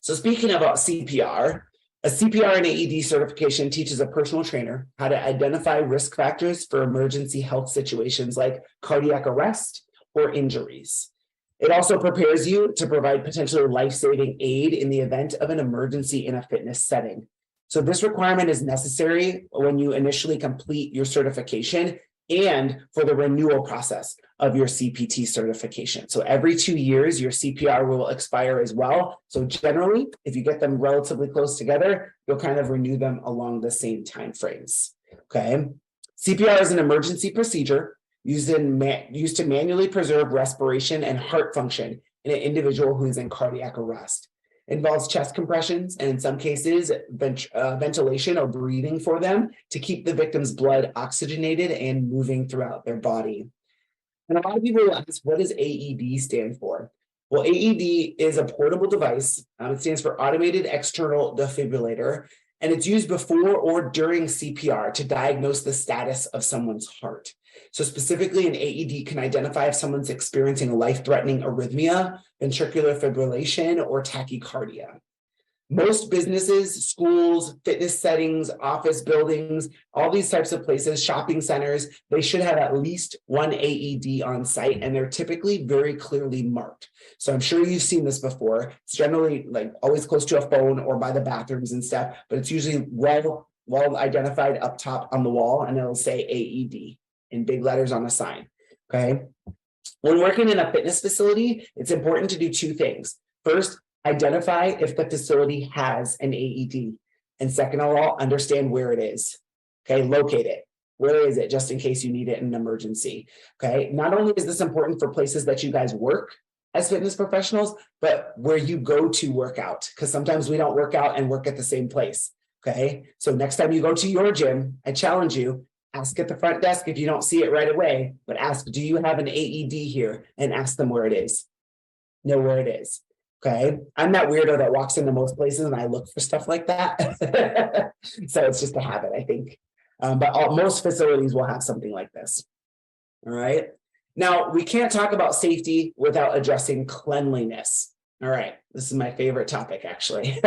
so speaking about CPR, a CPR and AED certification teaches a personal trainer how to identify risk factors for emergency health situations like cardiac arrest or injuries. It also prepares you to provide potentially life-saving aid in the event of an emergency in a fitness setting. So this requirement is necessary when you initially complete your certification and for the renewal process of your CPT certification. So every 2 years, your CPR will expire as well. So generally, if you get them relatively close together, you'll kind of renew them along the same time frames. Okay. CPR is an emergency procedure used to manually preserve respiration and heart function in an individual who is in cardiac arrest. It involves chest compressions and in some cases ventilation or breathing for them to keep the victim's blood oxygenated and moving throughout their body. And a lot of people will ask, what does AED stand for? Well, AED is a portable device. It stands for Automated External Defibrillator, and it's used before or during CPR to diagnose the status of someone's heart. So specifically, an AED can identify if someone's experiencing a life-threatening arrhythmia, ventricular fibrillation, or tachycardia. Most businesses, schools, fitness settings, office buildings, all these types of places, shopping centers, they should have at least one AED on site, and they're typically very clearly marked. So I'm sure you've seen this before. It's generally like always close to a phone or by the bathrooms and stuff, but it's usually well identified up top on the wall, and it'll say AED in big letters on a sign. Okay. When working in a fitness facility, it's important to do two things. First, identify if the facility has an AED. And second of all, understand where it is. Okay, locate it. Where is it, just in case you need it in an emergency? Okay, not only is this important for places that you guys work as fitness professionals, but where you go to work out, because sometimes we don't work out and work at the same place. Okay, so next time you go to your gym, I challenge you, Ask at the front desk if you don't see it right away, but ask, do you have an AED here? And ask them where it is. Know where it is. Okay. I'm that weirdo that walks into most places and I look for stuff like that. So it's just a habit, I think. But most facilities will have something like this. All right. Now, we can't talk about safety without addressing cleanliness. All right. This is my favorite topic, actually.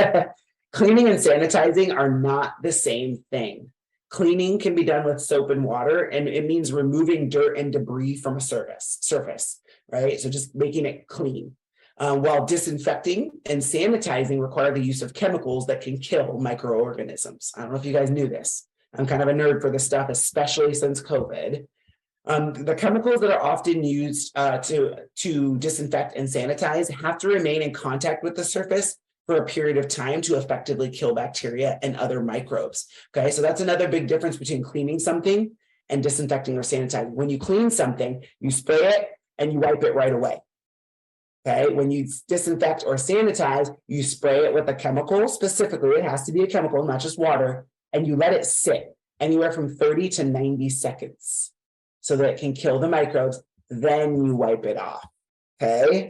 Cleaning and sanitizing are not the same thing. Cleaning can be done with soap and water, and it means removing dirt and debris from a surface, right? So just making it clean. While disinfecting and sanitizing require the use of chemicals that can kill microorganisms. I don't know if you guys knew this. I'm kind of a nerd for this stuff, especially since COVID. The chemicals that are often used to disinfect and sanitize have to remain in contact with the surface for a period of time to effectively kill bacteria and other microbes. Okay, so that's another big difference between cleaning something and disinfecting or sanitizing. When you clean something, you spray it and you wipe it right away. Okay, when you disinfect or sanitize, you spray it with a chemical. Specifically, it has to be a chemical, not just water, and you let it sit anywhere from 30 to 90 seconds so that it can kill the microbes. Then you wipe it off. Okay,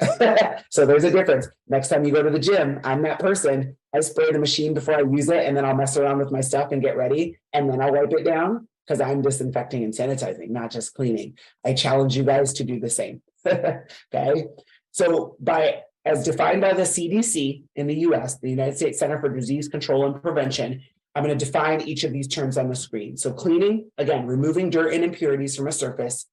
so there's a difference. Next time you go to the gym, I'm that person. I spray the machine before I use it, and then I'll mess around with my stuff and get ready, and then I'll wipe it down because I'm disinfecting and sanitizing, not just cleaning. I challenge you guys to do the same. Okay. So as defined by the CDC in the US, the United States Center for Disease Control and Prevention, I'm going to define each of these terms on the screen. So cleaning, again, removing dirt and impurities from a surface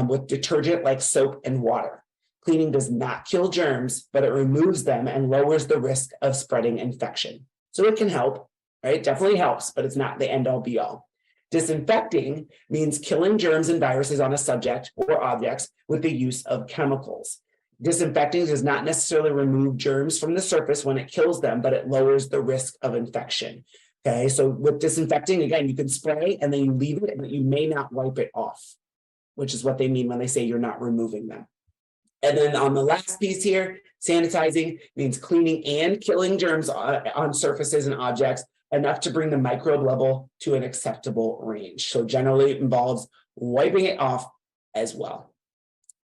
with detergent like soap and water. Cleaning does not kill germs, but it removes them and lowers the risk of spreading infection. So it can help, right? Definitely helps, but it's not the end all be all. Disinfecting means killing germs and viruses on a subject or objects with the use of chemicals. Disinfecting does not necessarily remove germs from the surface when it kills them, but it lowers the risk of infection. Okay, so with disinfecting, again, you can spray and then you leave it, but you may not wipe it off, which is what they mean when they say you're not removing them. And then on the last piece here, sanitizing means cleaning and killing germs on surfaces and objects enough to bring the microbe level to an acceptable range. So generally it involves wiping it off as well.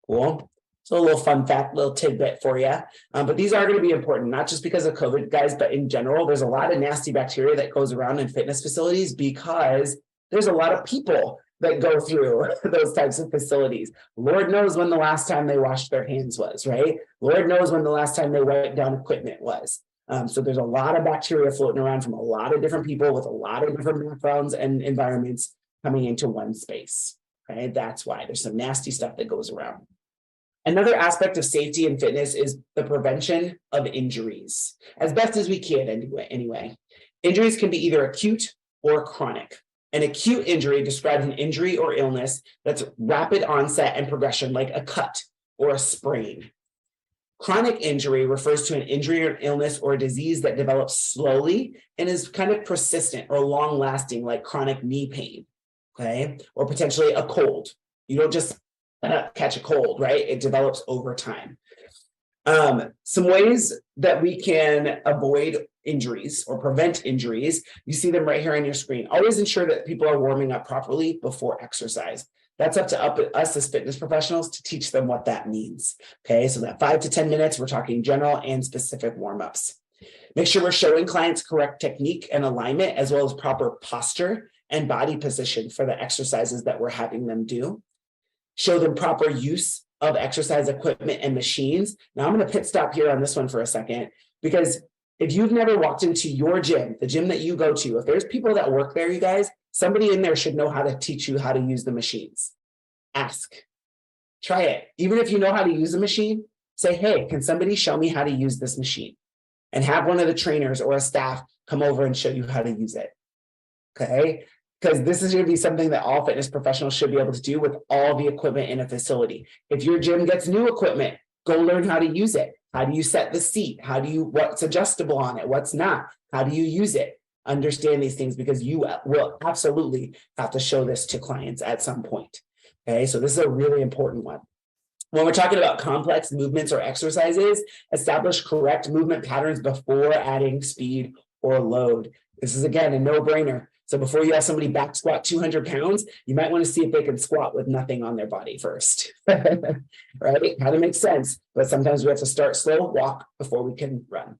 Cool. So a little fun fact, little tidbit for you. But these are going to be important, not just because of COVID, guys, but in general, there's a lot of nasty bacteria that goes around in fitness facilities because there's a lot of people that go through those types of facilities. Lord knows when the last time they washed their hands was, right? Lord knows when the last time they wiped down equipment was. So there's a lot of bacteria floating around from a lot of different people with a lot of different backgrounds and environments coming into one space. Okay, that's why there's some nasty stuff that goes around. Another aspect of safety and fitness is the prevention of injuries, as best as we can anyway. Injuries can be either acute or chronic. An acute injury describes an injury or illness that's rapid onset and progression, like a cut or a sprain. Chronic injury refers to an injury or illness or a disease that develops slowly and is kind of persistent or long-lasting, like chronic knee pain, okay? Or potentially a cold. You don't just catch a cold, right? It develops over time. Some ways that we can avoid injuries or prevent injuries, you see them right here on your screen. Always ensure that people are warming up properly before exercise. That's up to us as fitness professionals to teach them what that means. Okay, so that 5 to 10 minutes, we're talking general and specific warm-ups. Make sure we're showing clients correct technique and alignment, as well as proper posture and body position for the exercises that we're having them do. Show them proper use of exercise equipment and machines. Now I'm going to pit stop here on this one for a second, because if you've never walked into your gym, the gym that you go to, if there's people that work there, you guys, somebody in there should know how to teach you how to use the machines. Ask. Try it. Even if you know how to use the machine, say, hey, can somebody show me how to use this machine? And have one of the trainers or a staff come over and show you how to use it. Okay? Because this is going to be something that all fitness professionals should be able to do with all the equipment in a facility. If your gym gets new equipment, go learn how to use it. How do you set the seat? What's adjustable on it? What's not? How do you use it? Understand these things, because you will absolutely have to show this to clients at some point. Okay, so this is a really important one. When we're talking about complex movements or exercises, establish correct movement patterns before adding speed or load. This is, again, a no-brainer. So before you have somebody back squat 200 pounds, you might want to see if they can squat with nothing on their body first, right? Kind of makes sense, but sometimes we have to start slow, walk before we can run.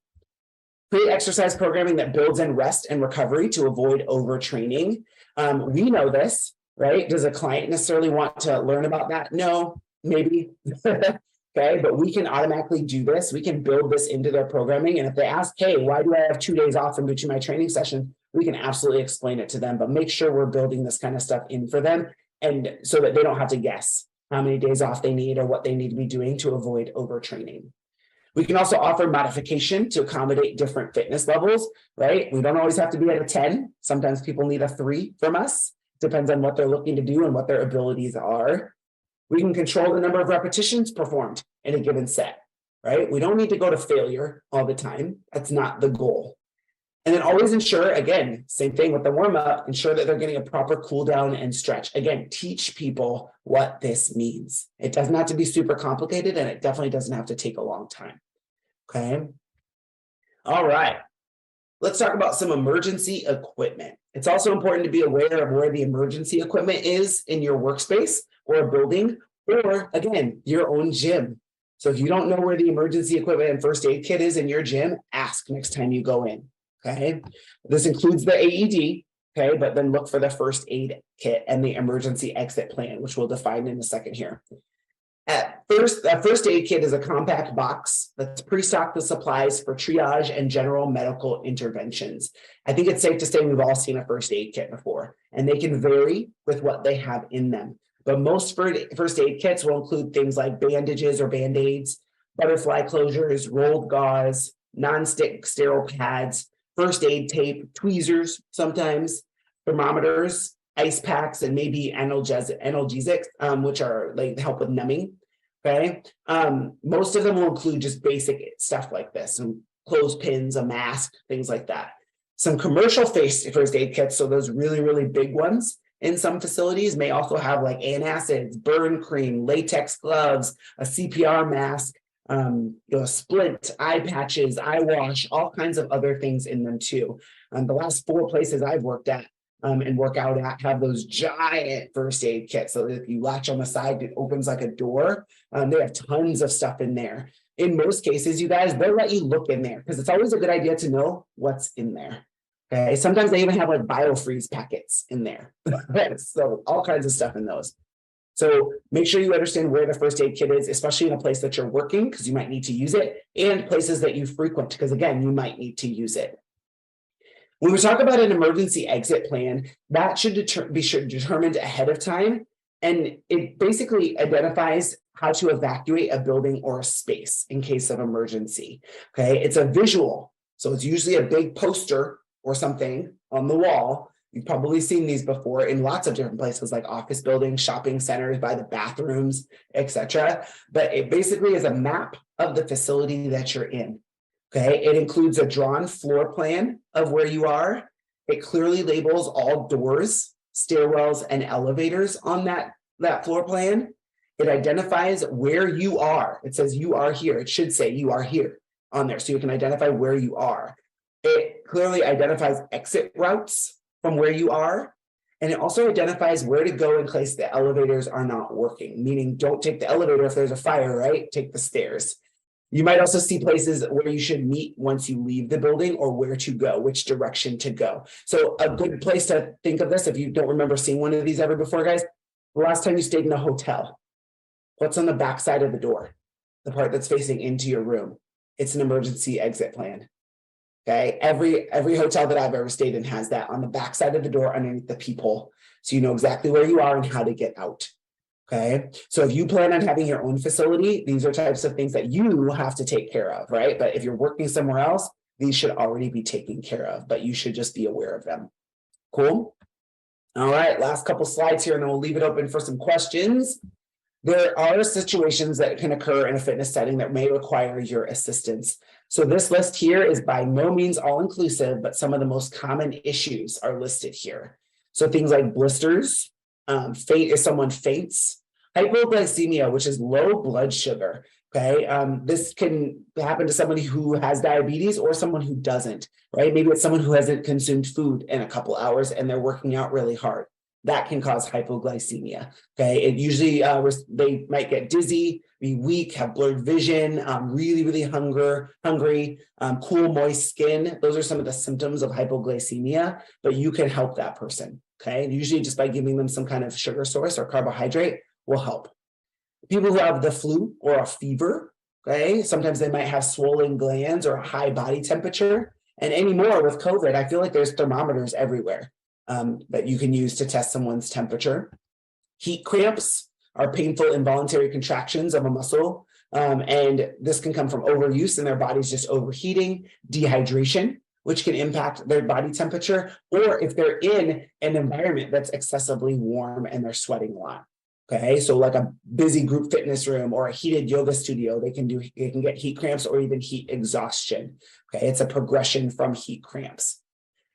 Create exercise programming that builds in rest and recovery to avoid overtraining. We know this, right? Does a client necessarily want to learn about that? No, maybe. Okay, but we can automatically do this. We can build this into their programming. And if they ask, hey, why do I have 2 days off in between my training session? We can absolutely explain it to them, but make sure we're building this kind of stuff in for them, and so that they don't have to guess how many days off they need or what they need to be doing to avoid overtraining. We can also offer modification to accommodate different fitness levels, right? We don't always have to be at a 10. Sometimes people need a 3 from us. Depends on what they're looking to do and what their abilities are. We can control the number of repetitions performed in a given set, right? We don't need to go to failure all the time. That's not the goal. And then always ensure, again, same thing with the warm-up, ensure that they're getting a proper cool down and stretch. Again, teach people what this means. It doesn't have to be super complicated, and it definitely doesn't have to take a long time, okay? All right, let's talk about some emergency equipment. It's also important to be aware of where the emergency equipment is in your workspace or a building, or again, your own gym. So if you don't know where the emergency equipment and first aid kit is in your gym, ask next time you go in. Okay, this includes the AED, okay, but then look for the first aid kit and the emergency exit plan, which we'll define in a second here. At first, a first aid kit is a compact box that's pre-stocked with supplies for triage and general medical interventions. I think it's safe to say we've all seen a first aid kit before, and they can vary with what they have in them. But most first aid kits will include things like bandages or Band-Aids, butterfly closures, rolled gauze, non-stick sterile pads, first aid tape, tweezers sometimes, thermometers, ice packs, and maybe analgesics, which are like help with numbing. Okay, most of them will include just basic stuff like this, some clothespins, a mask, things like that. Some commercial first aid kits, so those really, really big ones in some facilities may also have like antacids, burn cream, latex gloves, a CPR mask, a splint, eye patches, eye wash, all kinds of other things in them too. The last 4 places I've worked at and work out at have those giant first aid kits. So if you latch on the side, it opens like a door. They have tons of stuff in there. In most cases, you guys, they'll let you look in there because it's always a good idea to know what's in there. Okay, sometimes they even have like biofreeze packets in there. So all kinds of stuff in those. So make sure you understand where the first aid kit is, especially in a place that you're working, because you might need to use it, and places that you frequent, because again, you might need to use it. When we talk about an emergency exit plan, that should be determined ahead of time, and it basically identifies how to evacuate a building or a space in case of emergency. Okay, it's a visual, so it's usually a big poster or something on the wall. You've probably seen these before in lots of different places like office buildings, shopping centers, by the bathrooms, etc. But it basically is a map of the facility that you're in. Okay, it includes a drawn floor plan of where you are. It clearly labels all doors, stairwells, and elevators on that floor plan. It identifies where you are. It says you are here. It should say you are here on there, so you can identify where you are. It clearly identifies exit routes from where you are, and it also identifies where to go in case the elevators are not working, meaning don't take the elevator if there's a fire, right? Take the stairs. You might also see places where you should meet once you leave the building, or where to go, which direction to go. So a good place to think of this, if you don't remember seeing one of these ever before, guys, the last time you stayed in a hotel, what's on the back side of the door? The part that's facing into your room. It's an emergency exit plan. Okay, every hotel that I've ever stayed in has that on the back side of the door underneath the peephole, so you know exactly where you are and how to get out. Okay, so if you plan on having your own facility, these are types of things that you have to take care of, right? But if you're working somewhere else, these should already be taken care of, but you should just be aware of them. Cool? All right, last couple slides here, and then we'll leave it open for some questions. There are situations that can occur in a fitness setting that may require your assistance. So this list here is by no means all-inclusive, but some of the most common issues are listed here. So things like blisters, if someone faints, hypoglycemia, which is low blood sugar. Okay, this can happen to somebody who has diabetes or someone who doesn't, right? Maybe it's someone who hasn't consumed food in a couple hours and they're working out really hard. That can cause hypoglycemia. Okay, it usually they might get dizzy, be weak, have blurred vision, really hungry, cool, moist skin. Those are some of the symptoms of hypoglycemia, but you can help that person. Okay, usually just by giving them some kind of sugar source or carbohydrate will help. People who have the flu or a fever, okay, sometimes they might have swollen glands or a high body temperature. And anymore with COVID, I feel like there's thermometers everywhere that you can use to test someone's temperature. Heat cramps are painful involuntary contractions of a muscle. And this can come from overuse and their body's just overheating, dehydration, which can impact their body temperature, or if they're in an environment that's excessively warm and they're sweating a lot. Okay, so like a busy group fitness room or a heated yoga studio, they can get heat cramps or even heat exhaustion. Okay, it's a progression from heat cramps.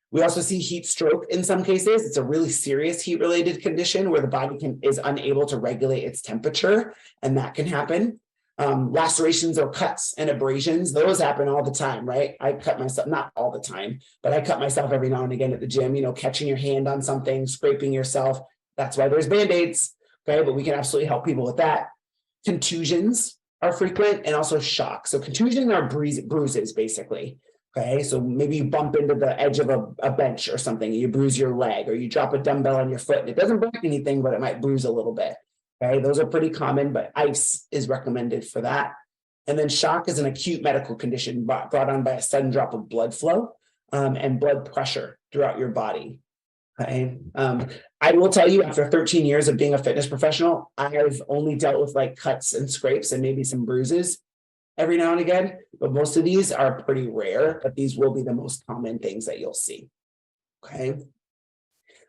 We also see heat stroke in some cases. It's a really serious heat-related condition where the body is unable to regulate its temperature, and that can happen. Lacerations or cuts and abrasions, those happen all the time, right? I cut myself, not all the time, but I cut myself every now and again at the gym, catching your hand on something, scraping yourself. That's why there's Band-Aids. Okay, but we can absolutely help people with that. Contusions are frequent and also shock. So contusions are bruises, basically. Okay, so maybe you bump into the edge of a bench or something, and you bruise your leg, or you drop a dumbbell on your foot. And it doesn't break anything, but it might bruise a little bit. Okay, those are pretty common, but ice is recommended for that. And then shock is an acute medical condition brought on by a sudden drop of blood flow and blood pressure throughout your body. Okay. I will tell you, after 13 years of being a fitness professional, I've only dealt with like cuts and scrapes and maybe some bruises every now and again, but most of these are pretty rare, but these will be the most common things that you'll see. Okay.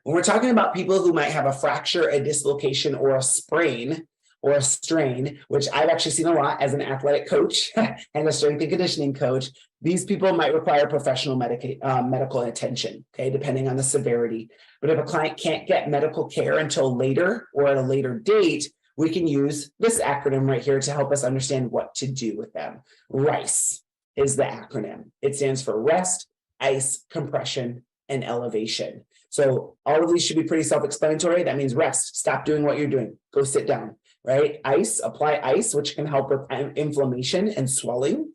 When we're talking about people who might have a fracture, a dislocation, or a sprain, or a strain, which I've actually seen a lot as an athletic coach and a strength and conditioning coach, these people might require professional medical attention, okay, depending on the severity. But if a client can't get medical care until later or at a later date, we can use this acronym right here to help us understand what to do with them. RICE is the acronym. It stands for rest, ice, compression, and elevation. So all of these should be pretty self-explanatory. That means rest, stop doing what you're doing, go sit down. Right? Ice, apply ice, which can help with inflammation and swelling.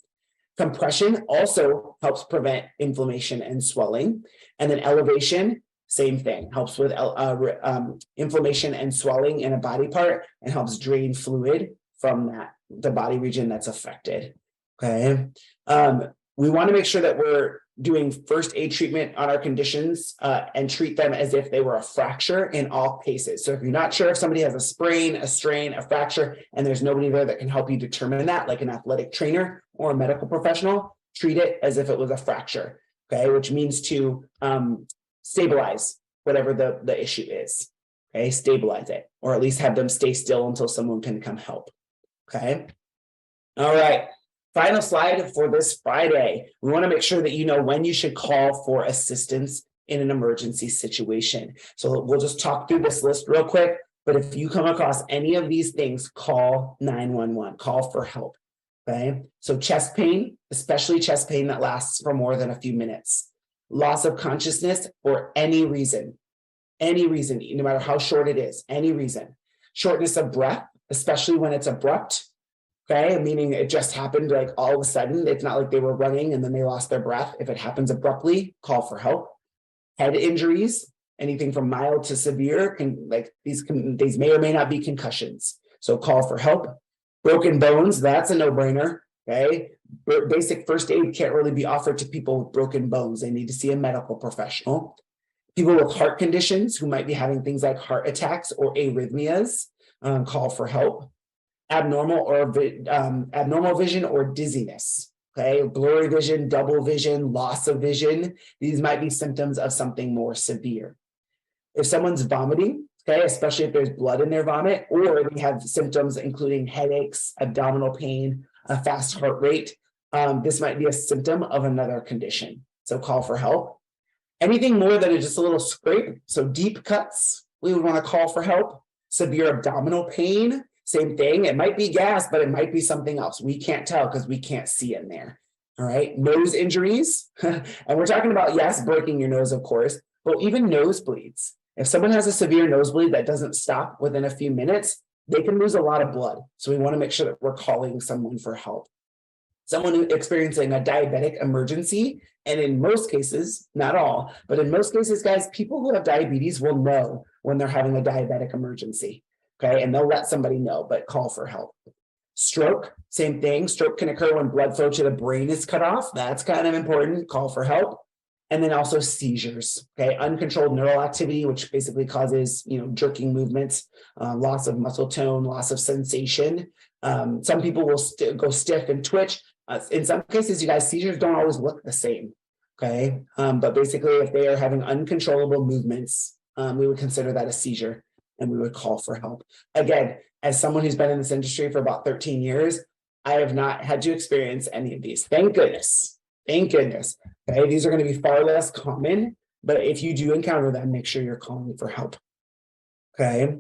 Compression also helps prevent inflammation and swelling. And then elevation, same thing, helps with inflammation and swelling in a body part and helps drain fluid from the body region that's affected. Okay. We want to make sure that we're doing first aid treatment on our conditions and treat them as if they were a fracture in all cases. So if you're not sure if somebody has a sprain, a strain, a fracture, and there's nobody there that can help you determine that, like an athletic trainer or a medical professional, treat it as if it was a fracture, okay, which means to stabilize whatever the issue is, okay, stabilize it, or at least have them stay still until someone can come help, okay? All right. Final slide for this Friday. We want to make sure that you know when you should call for assistance in an emergency situation. So we'll just talk through this list real quick. But if you come across any of these things, call 911, call for help. Okay. So chest pain, especially chest pain that lasts for more than a few minutes. Loss of consciousness for any reason, no matter how short it is, any reason. Shortness of breath, especially when it's abrupt. Okay, meaning it just happened like all of a sudden. It's not like they were running and then they lost their breath. If it happens abruptly, call for help. Head injuries, anything from mild to severe, these may or may not be concussions. So call for help. Broken bones, that's a no-brainer. Okay, basic first aid can't really be offered to people with broken bones. They need to see a medical professional. People with heart conditions who might be having things like heart attacks or arrhythmias, call for help. Abnormal vision or dizziness, okay, blurry vision, double vision, loss of vision. These might be symptoms of something more severe. If someone's vomiting, okay, especially if there's blood in their vomit, or they have symptoms including headaches, abdominal pain, a fast heart rate, this might be a symptom of another condition. So call for help. Anything more than just a little scrape, so deep cuts, we would want to call for help. Severe abdominal pain, Same thing. It might be gas, but it might be something else. We can't tell because we can't see in there. All right. Nose injuries. And we're talking about, yes, breaking your nose, of course, but even nosebleeds. If someone has a severe nosebleed that doesn't stop within a few minutes, they can lose a lot of blood. So we want to make sure that we're calling someone for help. Someone experiencing a diabetic emergency, and in most cases, not all, but in most cases, guys, people who have diabetes will know when they're having a diabetic emergency, okay? And they'll let somebody know, but call for help. Stroke, same thing. Stroke can occur when blood flow to the brain is cut off. That's kind of important. Call for help. And then also seizures, okay? Uncontrolled neural activity, which basically causes, jerking movements, loss of muscle tone, loss of sensation. Some people will go stiff and twitch. In some cases, you guys, seizures don't always look the same, okay? But basically, if they are having uncontrollable movements, we would consider that a seizure, and we would call for help. Again, as someone who's been in this industry for about 13 years, I have not had to experience any of these. Thank goodness. Thank goodness. Okay, these are going to be far less common, but if you do encounter them, make sure you're calling for help. Okay.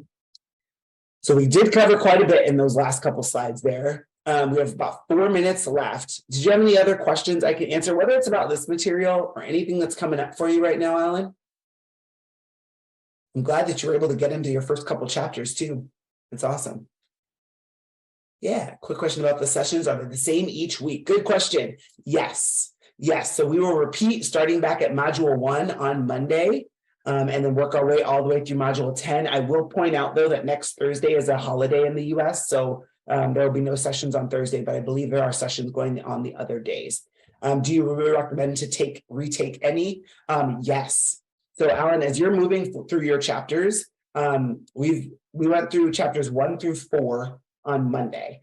So we did cover quite a bit in those last couple slides there. We have about 4 minutes left. Did you have any other questions I can answer, whether it's about this material or anything that's coming up for you right now, Alan? I'm glad that you were able to get into your first couple chapters too. It's awesome. Yeah, quick question about the sessions. Are they the same each week? Good question. Yes. Yes. So we will repeat starting back at module 1 on Monday, and then work our way all the way through module 10. I will point out, though, that next Thursday is a holiday in the US. So there will be no sessions on Thursday, but I believe there are sessions going on the other days. Do you really recommend to retake any? Yes. So Alan, as you're moving through your chapters, we went through chapters 1 through 4 on Monday.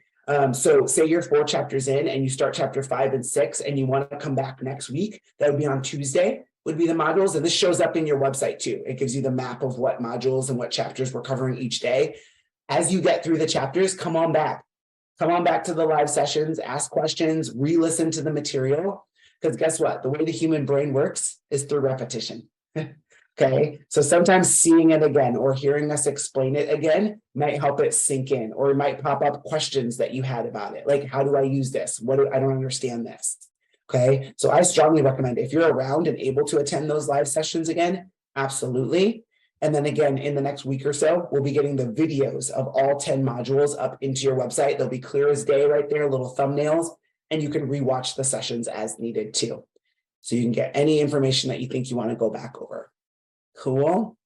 So say you're 4 chapters in and you start chapter 5 and 6 and you want to come back next week, that would be on Tuesday, would be the modules. And this shows up in your website too. It gives you the map of what modules and what chapters we're covering each day. As you get through the chapters, come on back. Come on back to the live sessions, ask questions, re-listen to the material. Because guess what? The way the human brain works is through repetition. Okay, so sometimes seeing it again or hearing us explain it again might help it sink in, or it might pop up questions that you had about it. Like, how do I use this? I don't understand this. Okay, so I strongly recommend, if you're around and able to attend those live sessions again, absolutely. And then again, in the next week or so, we'll be getting the videos of all 10 modules up into your website. They'll be clear as day right there, little thumbnails, and you can rewatch the sessions as needed too. So you can get any information that you think you want to go back over. Cool.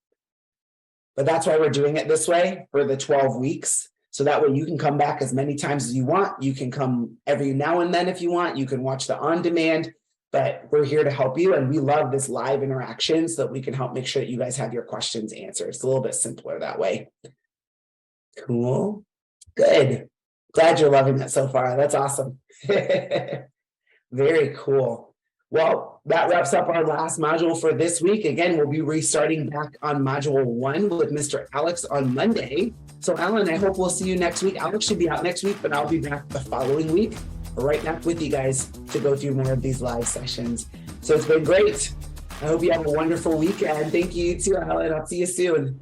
But that's why we're doing it this way for the 12 weeks. So that way you can come back as many times as you want. You can come every now and then if you want. You can watch the on demand, but we're here to help you. And we love this live interaction so that we can help make sure that you guys have your questions answered. It's a little bit simpler that way. Cool. Good. Glad you're loving it so far. That's awesome. Very cool. Well, that wraps up our last module for this week. Again, we'll be restarting back on module 1 with Mr. Alex on Monday. So Alan, I hope we'll see you next week. Alex should be out next week, but I'll be back the following week, right back with you guys to go through more of these live sessions. So it's been great. I hope you have a wonderful week, and thank you too, Alan. I'll see you soon.